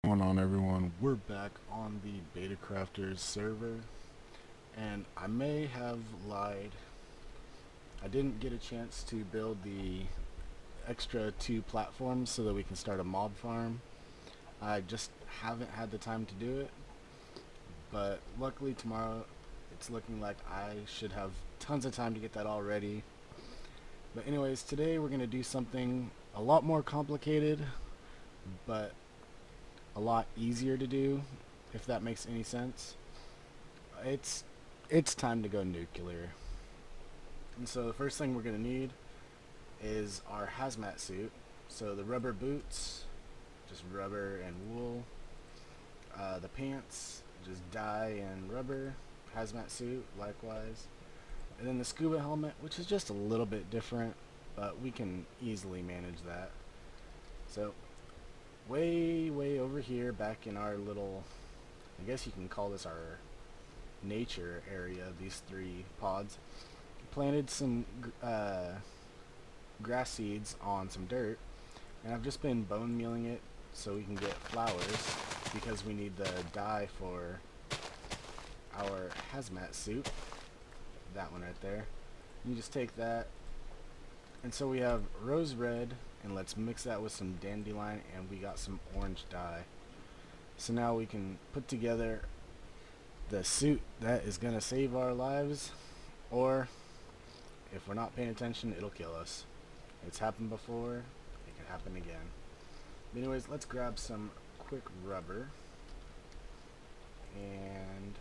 What's going on, everyone? We're back on the Beta Crafters server, and I may have lied. I didn't get a chance to build the extra 2 platforms so that we can start a mob farm. I just haven't had the time to do it, but luckily tomorrow it's looking like I should have tons of time to get that all ready. But anyways, today we're going to do something a lot more complicated, but a lot easier to do, if that makes any sense. It's it's time to go nuclear. And so the first thing we're gonna need is our hazmat suit. So the rubber boots, just rubber and wool. The pants, just dye and rubber. Hazmat suit, likewise. And then the scuba helmet, which is just a little bit different, but we can easily manage that. So way over here, back in our little, I guess you can call this our nature area, these 3 pods, planted some grass seeds on some dirt, and I've just been bone mealing it so we can get flowers because we need the dye for our hazmat suit. That one right there. You just take that, and so we have rose red, and let's mix that with some dandelion, and we got some orange dye. So now we can put together the suit that is gonna save our lives, or if we're not paying attention, it'll kill us. It's happened before, it can happen again. But anyways, let's grab some quick rubber and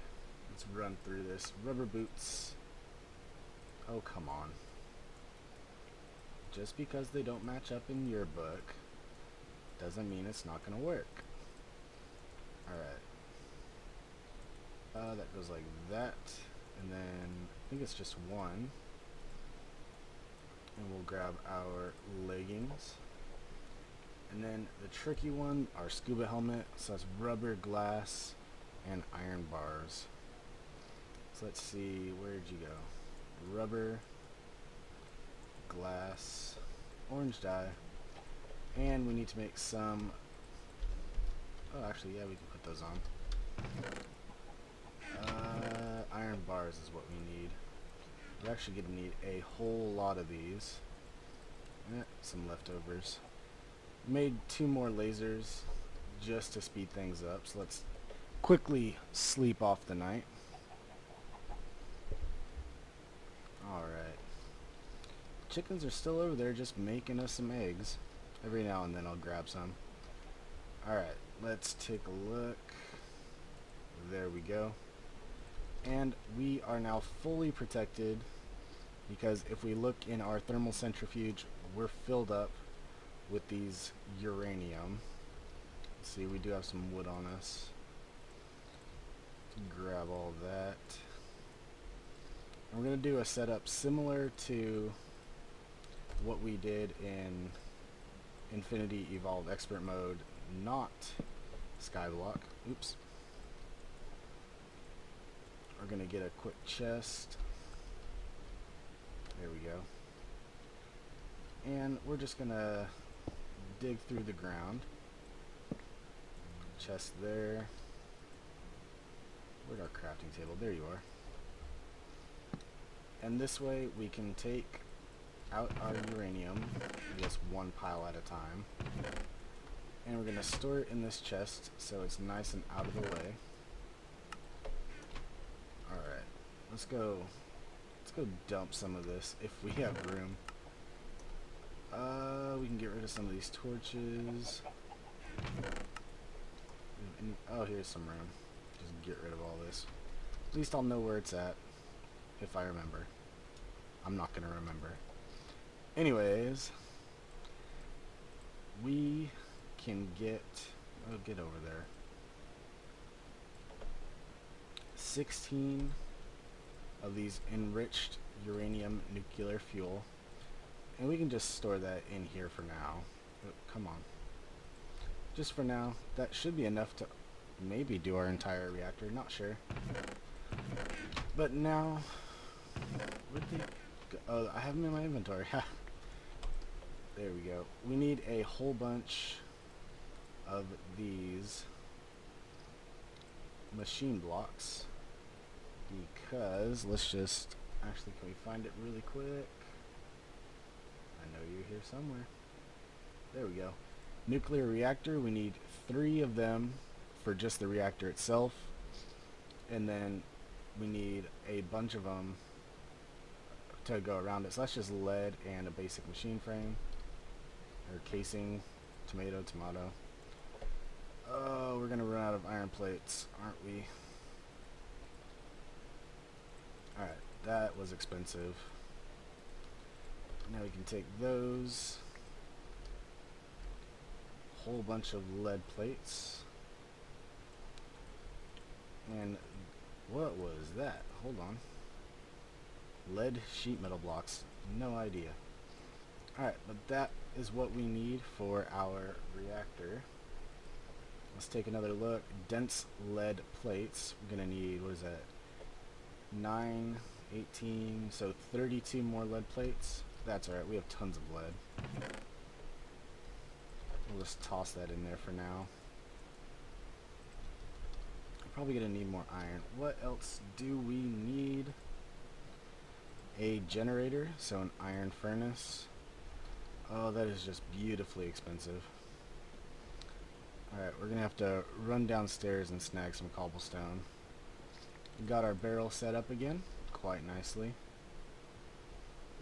let's run through this. Rubber boots. Oh, come on. Just because they don't match up in your book doesn't mean it's not gonna work. Alright. That goes like that, and then I think it's just one. And we'll grab our leggings, and then the tricky one, our scuba helmet. So that's rubber, glass, and iron bars. So let's see, where'd you go? Rubber, glass, orange dye, and we need to make some, oh actually yeah, we can put those on. Iron bars is what we need. We're actually going to need a whole lot of these. Some leftovers. Made 2 more lasers just to speed things up. So let's quickly sleep off the night. Alright. Chickens are still over there just making us some eggs. Every now and then I'll grab some. Alright, let's take a look. There we go. And we are now fully protected, because if we look in our thermal centrifuge, we're filled up with these uranium. Let's see, we do have some wood on us. Grab all that. And we're going to do a setup similar to what we did in Infinity Evolved Expert Mode, not Skyblock. Oops. We're going to get a quick chest. There we go. And we're just going to dig through the ground. Chest there. Where's our crafting table? There you are. And this way we can take out our uranium, just 1 pile at a time. And we're going to store it in this chest so it's nice and out of the way. Alright, let's go dump some of this if we have room. We can get rid of some of these torches. Oh, here's some room. Just get rid of all this. At least I'll know where it's at, if I remember. I'm not gonna remember. Anyways, we can get, oh, get over there. 16 of these enriched uranium nuclear fuel, and we can just store that in here for now. Oh, come on. Just for now. That should be enough to maybe do our entire reactor, not sure. But now, where'd they go? Oh, I have them in my inventory. There we go. We need a whole bunch of these machine blocks, because let's just actually, can we find it really quick? I know you're here somewhere. There we go. Nuclear reactor, we need 3 of them for just the reactor itself, and then we need a bunch of them to go around it. So that's just lead and a basic machine frame, or casing, tomato. Oh, we're gonna run out of iron plates, aren't we? Alright, that was expensive. Now we can take those. Whole bunch of lead plates. And what was that? Hold on. Lead sheet metal blocks. No idea. Alright, but that is what we need for our reactor. Let's take another look. Dense lead plates. We're going to need, what is that? 9, 18, so 32 more lead plates. That's alright, we have tons of lead. We'll just toss that in there for now. I'm probably going to need more iron. What else do we need? A generator, so an iron furnace. Oh, that is just beautifully expensive. Alright, we're going to have to run downstairs and snag some cobblestone. We got our barrel set up again, quite nicely.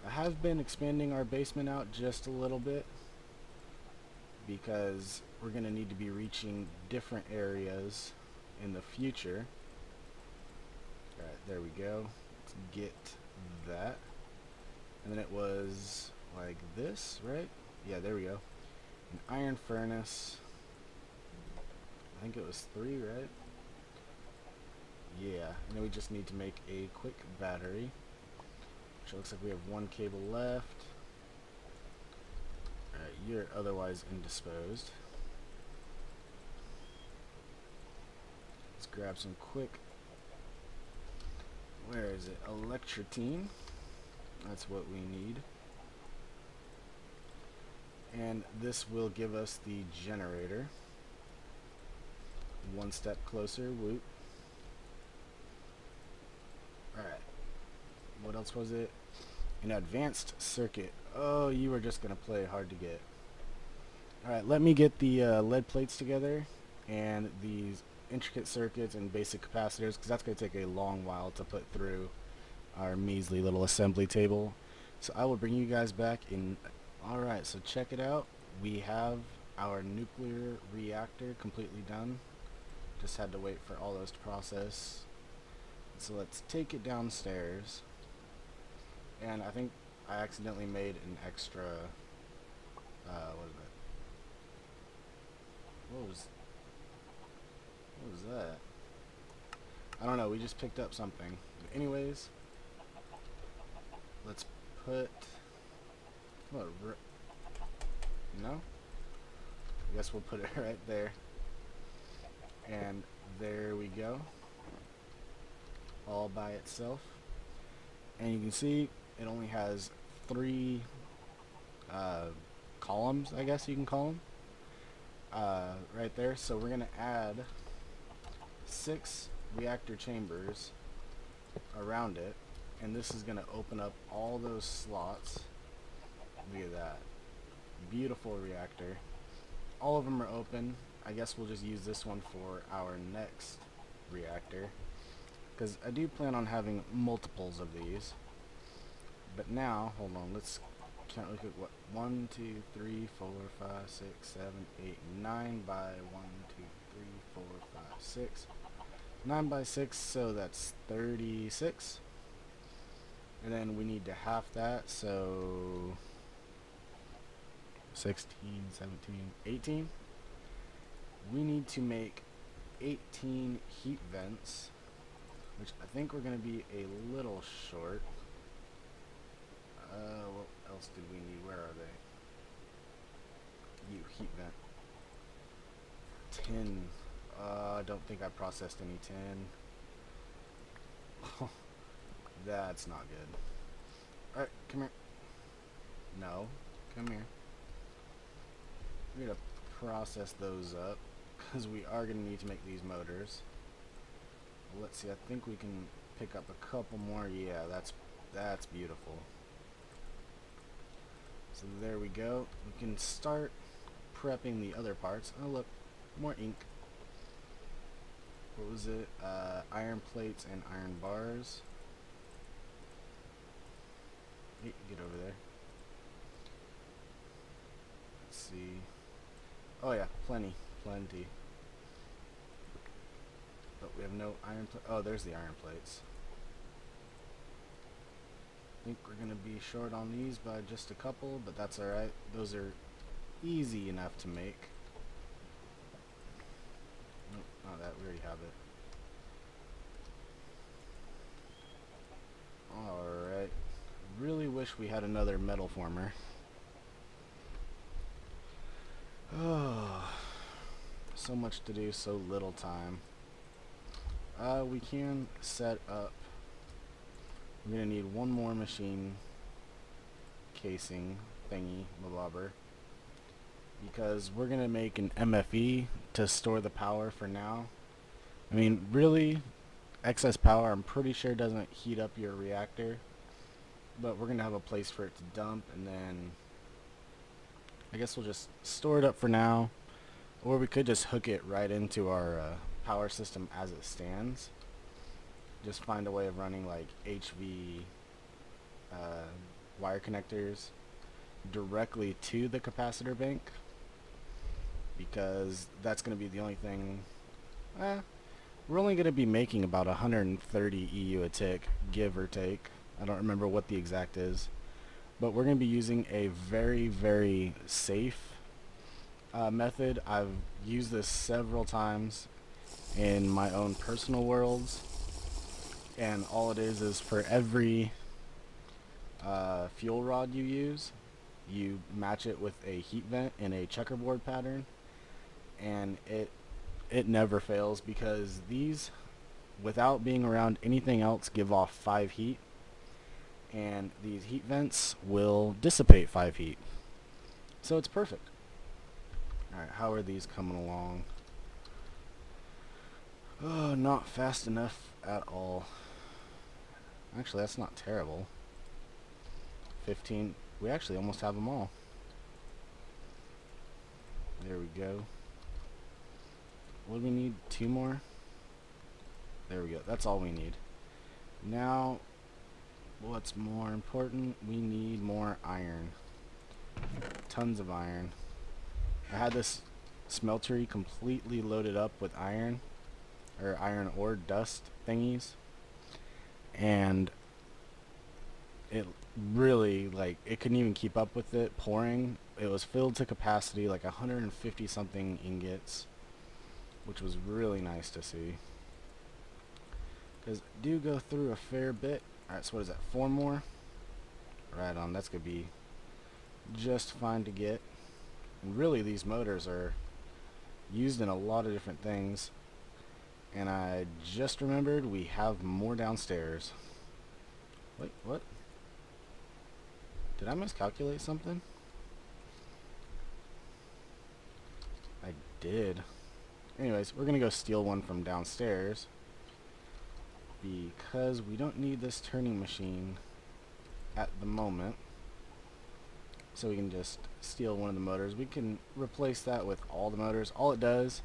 I have been expanding our basement out just a little bit, because we're going to need to be reaching different areas in the future. Alright, there we go. Let's get that. And then it was like this, right? Yeah, there we go. An iron furnace. I think it was 3, right? Yeah, and then we just need to make a quick battery, which looks like we have 1 cable left. Alright, you're otherwise indisposed. Let's grab some quick, where is it? Electrotine. That's what we need. And this will give us the generator. 1 step closer, whoop. Alright. What else was it? An advanced circuit. Oh, you were just going to play hard to get. Alright, let me get the lead plates together and these intricate circuits and basic capacitors, because that's going to take a long while to put through our measly little assembly table. So I will bring you guys back in. Alright, so check it out. We have our nuclear reactor completely done. Just had to wait for all those to process. So let's take it downstairs. And I think I accidentally made an extra, what is that? What was that? I don't know, we just picked up something. But anyways, let's put, what, no? I guess we'll put it right there. And there we go. All by itself. And you can see it only has 3 columns, I guess you can call them, right there. So we're gonna add 6 reactor chambers around it, and this is gonna open up all those slots. Look at that, beautiful reactor. All of them are open. I guess we'll just use this one for our next reactor, because I do plan on having multiples of these. But now, hold on, let's count. Look at what, 1, 2, 3, 4, 5, 6, 7, 8, 9 by 1, 2, 3, 4, 5, 6. 9 by 6, so that's 36. And then we need to half that, so 16, 17, 18. We need to make 18 heat vents, which I think we're going to be a little short. What else did we need? Where are they? You, heat vent. Tin. I don't think I processed any tin. That's not good. Alright, come here. No, come here. We're gonna process those up because we are going to need to make these motors. Let's see, I think we can pick up a couple more. Yeah, that's beautiful. So there we go. We can start prepping the other parts. Oh look, more ink. What was it? Iron plates and iron bars. Hey, get over there. Let's see. Oh yeah, plenty. But we have no iron plates. Oh, there's the iron plates. I think we're going to be short on these by just a couple, but that's alright. Those are easy enough to make. Nope, not that. We already have it. Alright. Really wish we had another metal former. Oh, so much to do, so little time. We can set up. We're gonna need one more machine casing thingy blobber because we're gonna make an MFE to store the power for now. I mean, really, excess power I'm pretty sure doesn't heat up your reactor, but we're gonna have a place for it to dump, and then I guess we'll just store it up for now, or we could just hook it right into our power system as it stands. Just find a way of running like HV wire connectors directly to the capacitor bank, because that's going to be the only thing. We're only going to be making about 130 EU a tick, give or take. I don't remember what the exact is, but we're going to be using a very, very safe method. I've used this several times in my own personal worlds, and all it is for every fuel rod you use, you match it with a heat vent in a checkerboard pattern, and it never fails, because these, without being around anything else, give off 5 heat, and these heat vents will dissipate 5 heat. So it's perfect. Alright, how are these coming along? Oh, not fast enough at all. Actually, that's not terrible. 15. We actually almost have them all. There we go. What do we need? 2 more? There we go. That's all we need. Now, what's more important? We need more iron. Tons of iron. I had this smeltery completely loaded up with iron, or iron ore dust thingies, and it really, like, it couldn't even keep up with it pouring. It was filled to capacity, like 150 something ingots, which was really nice to see, because do go through a fair bit. Alright, so what is that, 4 more? Right on, that's gonna be just fine to get. And really, these motors are used in a lot of different things, and I just remembered we have more downstairs. Wait, what? Did I miscalculate something? I did. Anyways, we're gonna go steal one from downstairs, because we don't need this turning machine at the moment. So we can just steal one of the motors. We can replace that with all the motors. All it does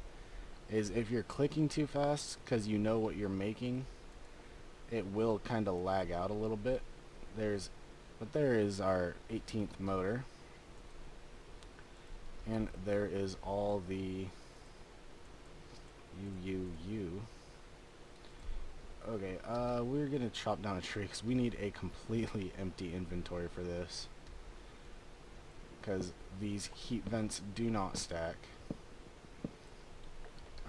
is, if you're clicking too fast because you know what you're making, it will kind of lag out a little bit. But there is our 18th motor, and there is all the Okay, we're gonna chop down a tree because we need a completely empty inventory for this, because these heat vents do not stack.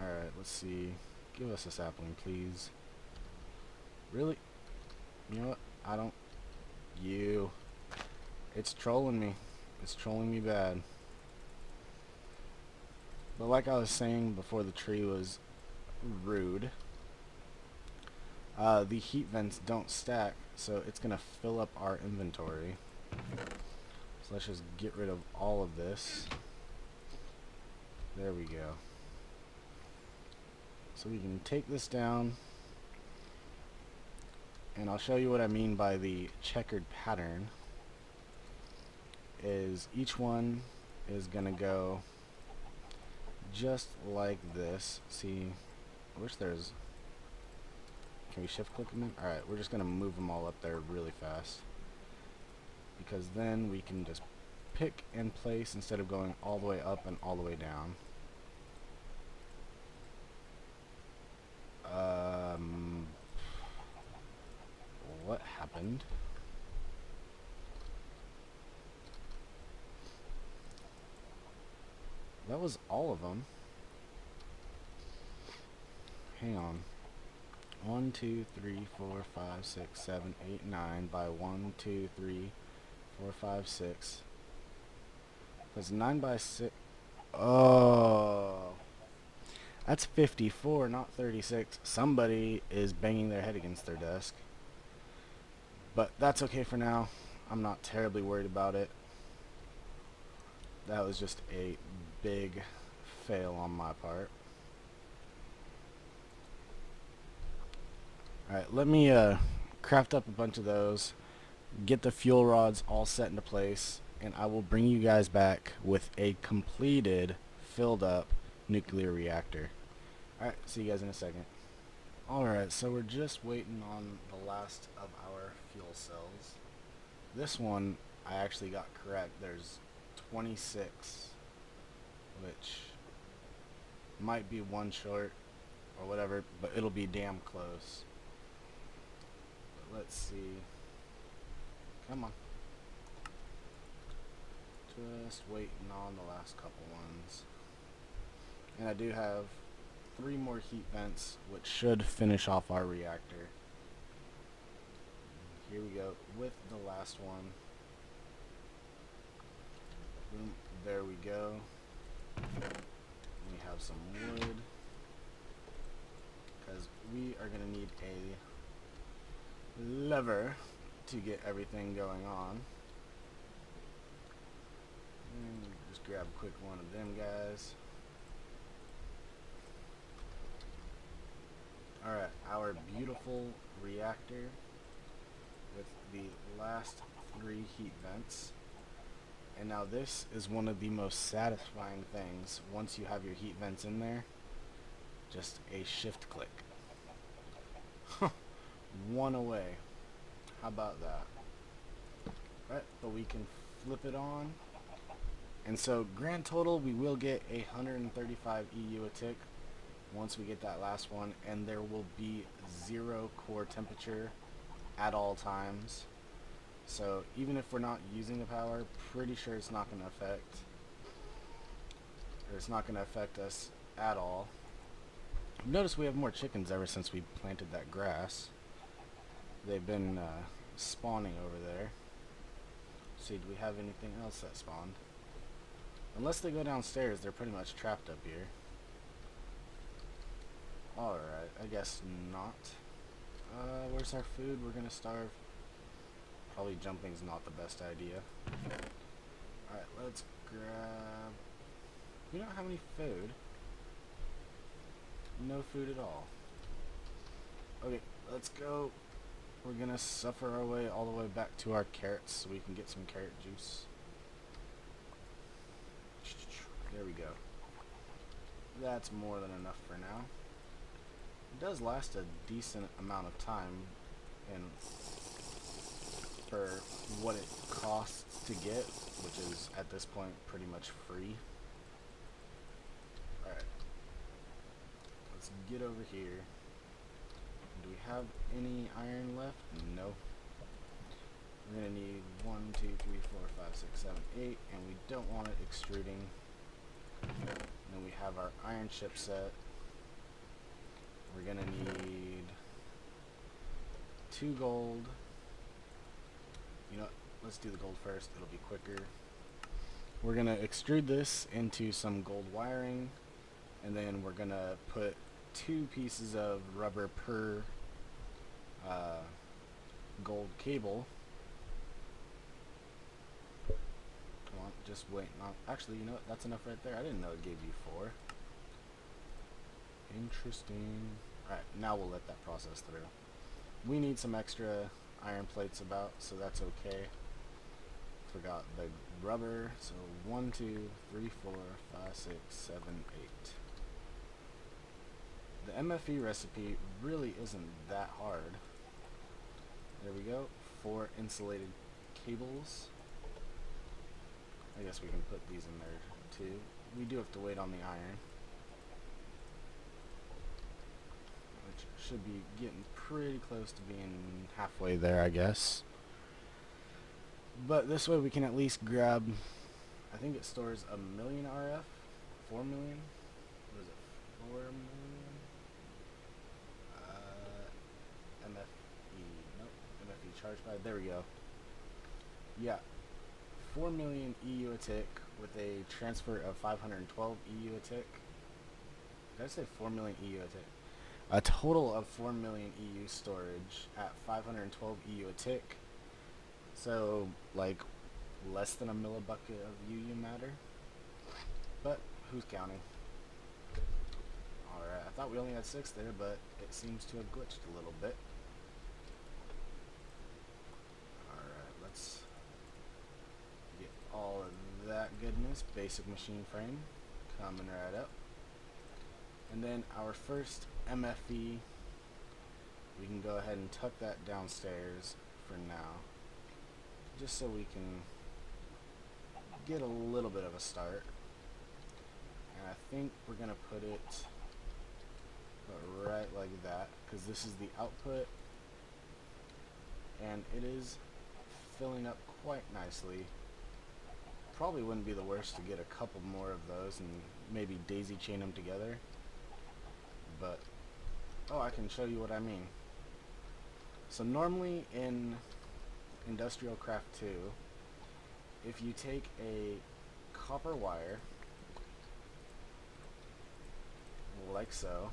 Alright, let's see. Give us a sapling, please. Really? You know what? I don't... You. It's trolling me. It's trolling me bad. But like I was saying before, the tree was rude. The heat vents don't stack, so it's going to fill up our inventory. So let's just get rid of all of this. There we go. So we can take this down, and I'll show you what I mean by the checkered pattern. Is each one is gonna go just like this. See, I wish there's, can we shift click them? Alright, we're just gonna move them all up there really fast, because then we can just pick and place instead of going all the way up and all the way down. What happened? That was all of them. Hang on. 1, 2, 3, 4, 5, 6, 7, 8, 9 by 1, 2, 3, 4, 5, 6. That's 9 by 6. Oh. That's 54, not 36. Somebody is banging their head against their desk. But that's okay for now. I'm not terribly worried about it. That was just a big fail on my part. Alright, let me craft up a bunch of those, get the fuel rods all set into place, and I will bring you guys back with a completed, filled up nuclear reactor. Alright, see you guys in a second. Alright, so we're just waiting on the last of our fuel cells. This one I actually got correct. There's 26, which might be one short or whatever, but it'll be damn close. But let's see. Come on. Just waiting on the last couple ones. And I do have 3 more heat vents, which should finish off our reactor. Here we go with the last one. Boom, there we go. We have some wood, because we are going to need a lever to get everything going on. And just grab a quick one of them guys. Alright, our beautiful reactor with the last 3 heat vents. And now this is one of the most satisfying things once you have your heat vents in there. Just a shift click. One away. How about that? Right, but we can flip it on. And so grand total, we will get 135 EU a tick once we get that last one, and there will be 0 core temperature at all times. So even if we're not using the power, pretty sure it's not going to affect us at all. Notice we have more chickens ever since we planted that grass. They've been spawning over there. Let's see, do we have anything else that spawned? Unless they go downstairs, they're pretty much trapped up here. Alright, I guess not. Where's our food? We're gonna starve. Probably jumping's not the best idea. Alright, let's grab... We don't have any food. No food at all. Okay, let's go. We're gonna suffer our way all the way back to our carrots so we can get some carrot juice. There we go. That's more than enough for now. It does last a decent amount of time, and for what it costs to get, which is at this point pretty much free. Alright. Let's get over here. Do we have any iron left? No. We're going to need 1, 2, 3, 4, 5, 6, 7, 8, and we don't want it extruding. And then we have our iron chip set. We're going to need 2 gold. You know what? Let's do the gold first. It'll be quicker. We're going to extrude this into some gold wiring, and then we're going to put 2 pieces of rubber per gold cable. Come want. Just wait. Actually, you know what? That's enough right there. I didn't know it gave you 4. Interesting. Alright, now we'll let that process through. We need some extra iron plates about, so that's okay. Forgot the rubber. So 1, 2, 3, 4, 5, 6, 7, 8. The MFE recipe really isn't that hard. There we go. 4 insulated cables. I guess we can put these in there too. We do have to wait on the iron, which should be getting pretty close to being halfway there, I guess. But this way we can at least grab, I think it stores 1,000,000 RF, 4 million. What is it? 4 million? MFE. Nope. MFE charge by. There we go. Yeah. 4 million EU a tick with a transfer of 512 EU a tick. Did I say 4 million EU a tick? A total of 4 million EU storage at 512 EU a tick. So, like, less than a millibucket of UU matter. But, who's counting? Alright, I thought we only had 6 there, but it seems to have glitched a little bit. Alright, let's get all of that goodness. Basic machine frame coming right up. And then our first MFE, we can go ahead and tuck that downstairs for now, just so we can get a little bit of a start. And I think we're gonna put it right like that, because this is the output, and it is filling up quite nicely. Probably wouldn't be the worst to get a couple more of those and maybe daisy chain them together. But, oh, I can show you what I mean. So normally in Industrial Craft 2, if you take a copper wire, like so,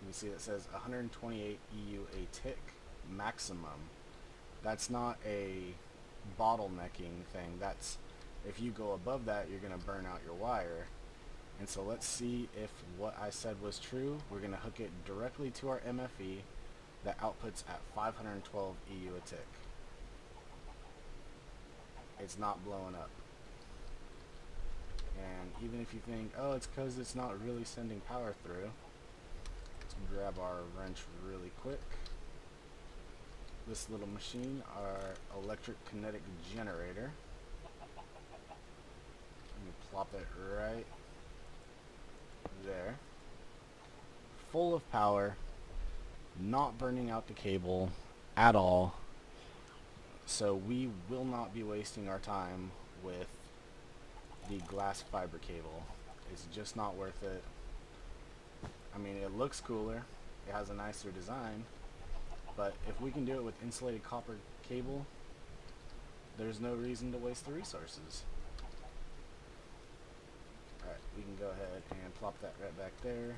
you see it says 128 EU a tick maximum. That's not a bottlenecking thing. That's, if you go above that, you're going to burn out your wire. And so let's see if what I said was true. We're going to hook it directly to our MFE that outputs at 512 EU a tick. It's not blowing up. And even if you think, oh, it's because it's not really sending power through, let's grab our wrench really quick. This little machine, our electric kinetic generator. Let me plop it right there. Full of power, not burning out the cable at all. So we will not be wasting our time with the glass fiber cable. It's just not worth it. I mean, it looks cooler, it has a nicer design, but if we can do it with insulated copper cable, there's no reason to waste the resources. Alright, we can go ahead and plop that right back there.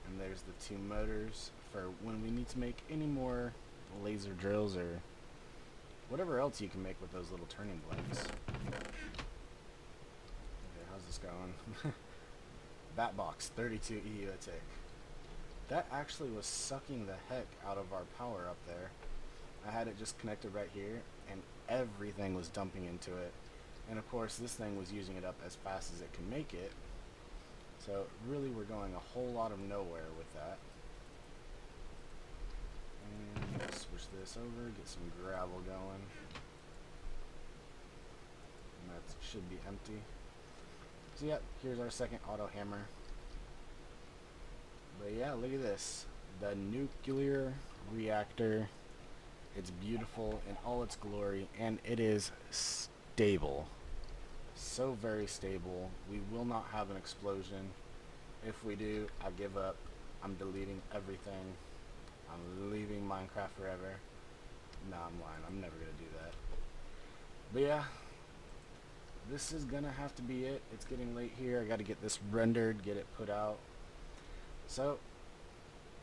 And there's the 2 motors for when we need to make any more laser drills or whatever else you can make with those little turning blades. Okay, how's this going? That box, 32 EU a tick. That actually was sucking the heck out of our power up there. I had it just connected right here, and everything was dumping into it. And of course, this thing was using it up as fast as it can make it. So really, we're going a whole lot of nowhere with that. And let's switch this over, get some gravel going. And that should be empty. So yep, here's our second auto hammer. But yeah, look at this. The nuclear reactor. It's beautiful in all its glory, and it is stable. So very stable. We will not have an explosion. If we do, I give up. I'm deleting everything. I'm leaving Minecraft forever. Nah, I'm lying. I'm never gonna do that. But yeah, this is gonna have to be it. It's getting late here. I gotta get this rendered, get it put out. So,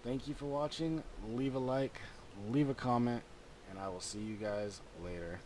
thank you for watching. Leave a like, leave a comment, and I will see you guys later.